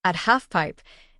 At Halfpipe,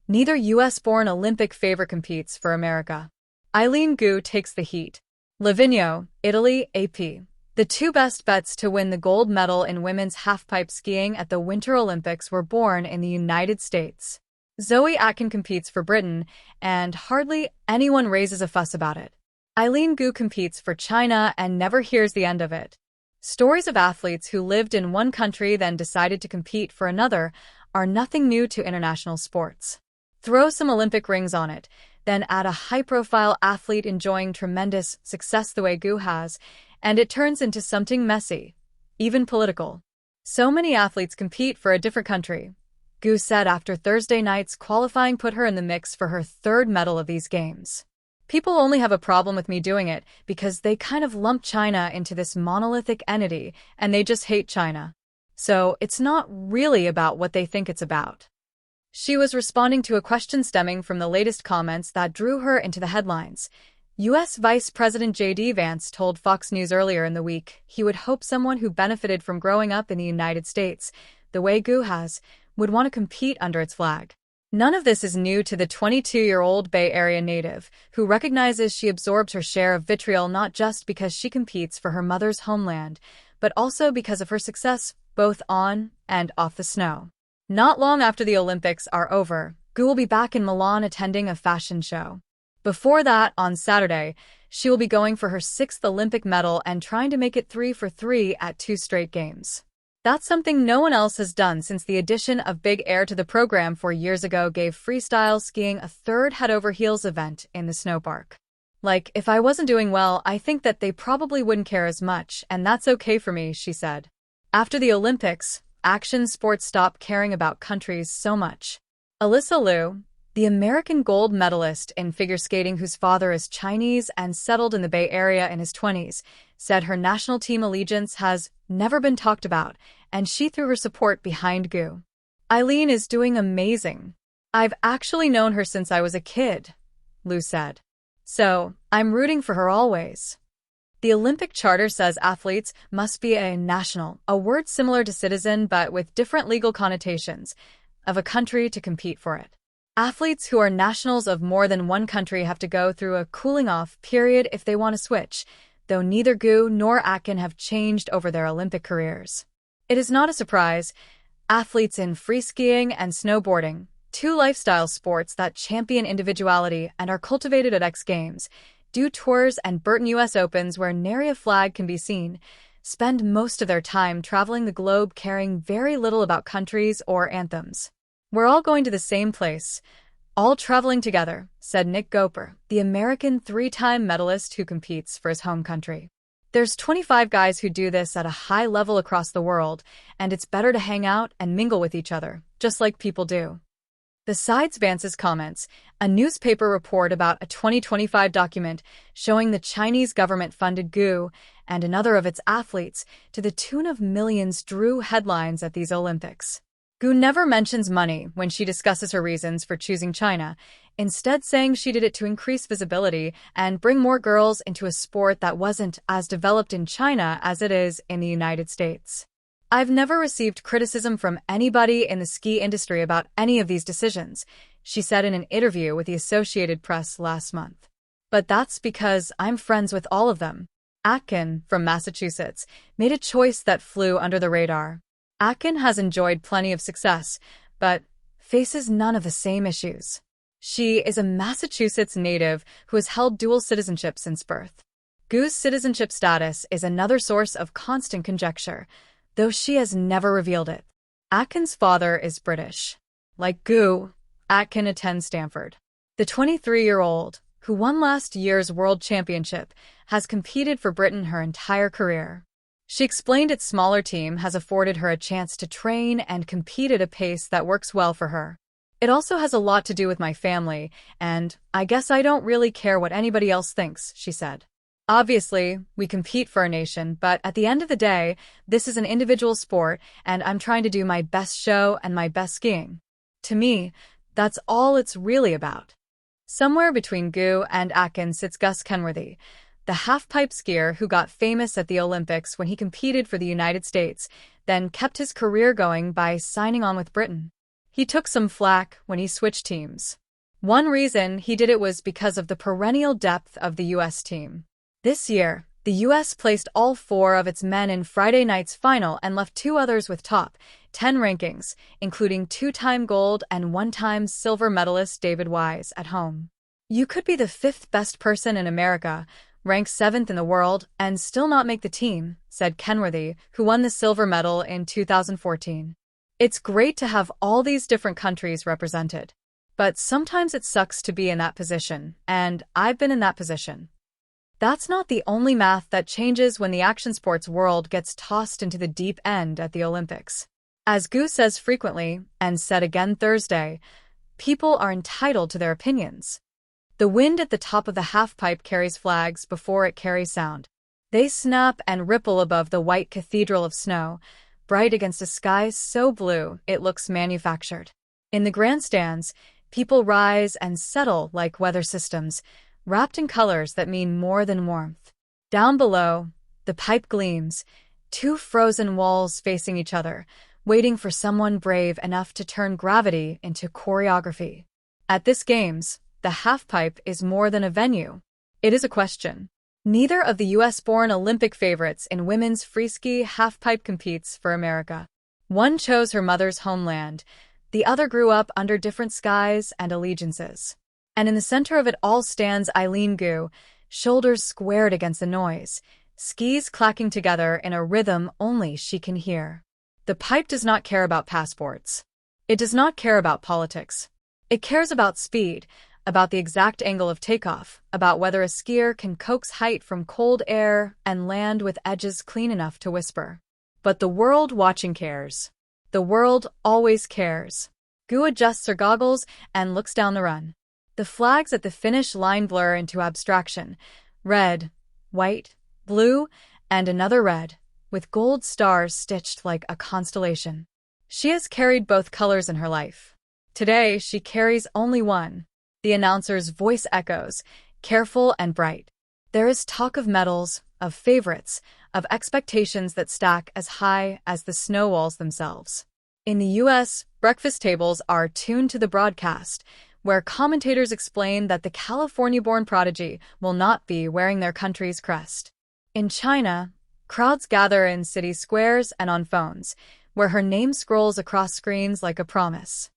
neither U.S.-born Olympic favorite competes for America. Eileen Gu takes the heat. Livigno, Italy, AP. The two best bets to win the gold medal in women's halfpipe skiing at the Winter Olympics were born in the United States. Zoe Atkin competes for Britain, and hardly anyone raises a fuss about it. Eileen Gu competes for China and never hears the end of it. Stories of athletes who lived in one country then decided to compete for another are nothing new to international sports. Throw some Olympic rings on it, then add a high-profile athlete enjoying tremendous success the way Gu has, and it turns into something messy, even political. So many athletes compete for a different country. Gu said after Thursday night's qualifying put her in the mix for her third medal of these games. People only have a problem with me doing it because they kind of lump China into this monolithic entity and they just hate China. So it's not really about what they think it's about. She was responding to a question stemming from the latest comments that drew her into the headlines. U.S. Vice President J.D. Vance told Fox News earlier in the week he would hope someone who benefited from growing up in the United States, the way Gu has, would want to compete under its flag. None of this is new to the 22-year-old Bay Area native, who recognizes she absorbs her share of vitriol not just because she competes for her mother's homeland, but also because of her success both on and off the snow. Not long after the Olympics are over, Gu will be back in Milan attending a fashion show. Before that, on Saturday, she will be going for her 6th Olympic medal and trying to make it 3 for 3 at 2 straight games. That's something no one else has done since the addition of Big Air to the program 4 years ago gave freestyle skiing a third head-over-heels event in the snowpark. Like, if I wasn't doing well, I think that they probably wouldn't care as much, and that's okay for me, she said. After the Olympics, action sports stopped caring about countries so much. Alyssa Liu, the American gold medalist in figure skating whose father is Chinese and settled in the Bay Area in his 20s, said her national team allegiance has never been talked about, and she threw her support behind Gu. Eileen is doing amazing. I've actually known her since I was a kid, Liu said. So, I'm rooting for her always. The Olympic Charter says athletes must be a national, a word similar to citizen but with different legal connotations, of a country to compete for it. Athletes who are nationals of more than one country have to go through a cooling-off period if they want to switch, though neither Gu nor Atkin have changed over their Olympic careers. It is not a surprise. Athletes in free skiing and snowboarding, two lifestyle sports that champion individuality and are cultivated at X Games, do tours and Burton U.S. Opens where nary a flag can be seen, spend most of their time traveling the globe caring very little about countries or anthems. We're all going to the same place, all traveling together, said Nick Goper, the American 3-time medalist who competes for his home country. There's 25 guys who do this at a high level across the world, and it's better to hang out and mingle with each other, just like people do. Besides Vance's comments, a newspaper report about a 2025 document showing the Chinese government funded Gu and another of its athletes to the tune of millions drew headlines at these Olympics. Gu never mentions money when she discusses her reasons for choosing China, instead saying she did it to increase visibility and bring more girls into a sport that wasn't as developed in China as it is in the United States. I've never received criticism from anybody in the ski industry about any of these decisions, she said in an interview with the Associated Press last month. But that's because I'm friends with all of them. Atkin, from Massachusetts, made a choice that flew under the radar. Atkin has enjoyed plenty of success, but faces none of the same issues. She is a Massachusetts native who has held dual citizenship since birth. Gu's citizenship status is another source of constant conjecture, though she has never revealed it. Atkin's father is British. Like Gu, Atkin attends Stanford. The 23-year-old, who won last year's World Championship, has competed for Britain her entire career. She explained its smaller team has afforded her a chance to train and compete at a pace that works well for her. It also has a lot to do with my family, and I guess I don't really care what anybody else thinks, she said. Obviously, we compete for our nation, but at the end of the day, this is an individual sport, and I'm trying to do my best show and my best skiing. To me, that's all it's really about. Somewhere between Gu and Atkin sits Gus Kenworthy, the half-pipe skier who got famous at the Olympics when he competed for the United States, then kept his career going by signing on with Britain. He took some flack when he switched teams. One reason he did it was because of the perennial depth of the U.S. team. This year, the U.S. placed all 4 of its men in Friday night's final and left 2 others with top 10 rankings, including 2-time gold and 1-time silver medalist David Wise at home. You could be the 5th best person in America, ranked 7th in the world, and still not make the team, said Kenworthy, who won the silver medal in 2014. It's great to have all these different countries represented. But sometimes it sucks to be in that position, and I've been in that position. That's not the only math that changes when the action sports world gets tossed into the deep end at the Olympics. As Gu says frequently, and said again Thursday, people are entitled to their opinions. The wind at the top of the halfpipe carries flags before it carries sound. They snap and ripple above the white cathedral of snow, bright against a sky so blue it looks manufactured. In the grandstands, people rise and settle like weather systems, wrapped in colors that mean more than warmth. Down below, the pipe gleams, 2 frozen walls facing each other, waiting for someone brave enough to turn gravity into choreography. At this Games, the halfpipe is more than a venue. It is a question. Neither of the U.S.-born Olympic favorites in women's freeski halfpipe competes for America. One chose her mother's homeland, the other grew up under different skies and allegiances. And in the center of it all stands Eileen Gu, shoulders squared against the noise, skis clacking together in a rhythm only she can hear. The pipe does not care about passports. It does not care about politics. It cares about speed, about the exact angle of takeoff, about whether a skier can coax height from cold air and land with edges clean enough to whisper. But the world watching cares. The world always cares. Gu adjusts her goggles and looks down the run. The flags at the finish line blur into abstraction. Red, white, blue, and another red, with gold stars stitched like a constellation. She has carried both colors in her life. Today, she carries only one. The announcer's voice echoes, careful and bright. There is talk of medals, of favorites, of expectations that stack as high as the snow walls themselves. In the U.S., breakfast tables are tuned to the broadcast, where commentators explain that the California-born prodigy will not be wearing their country's crest. In China, crowds gather in city squares and on phones, where her name scrolls across screens like a promise.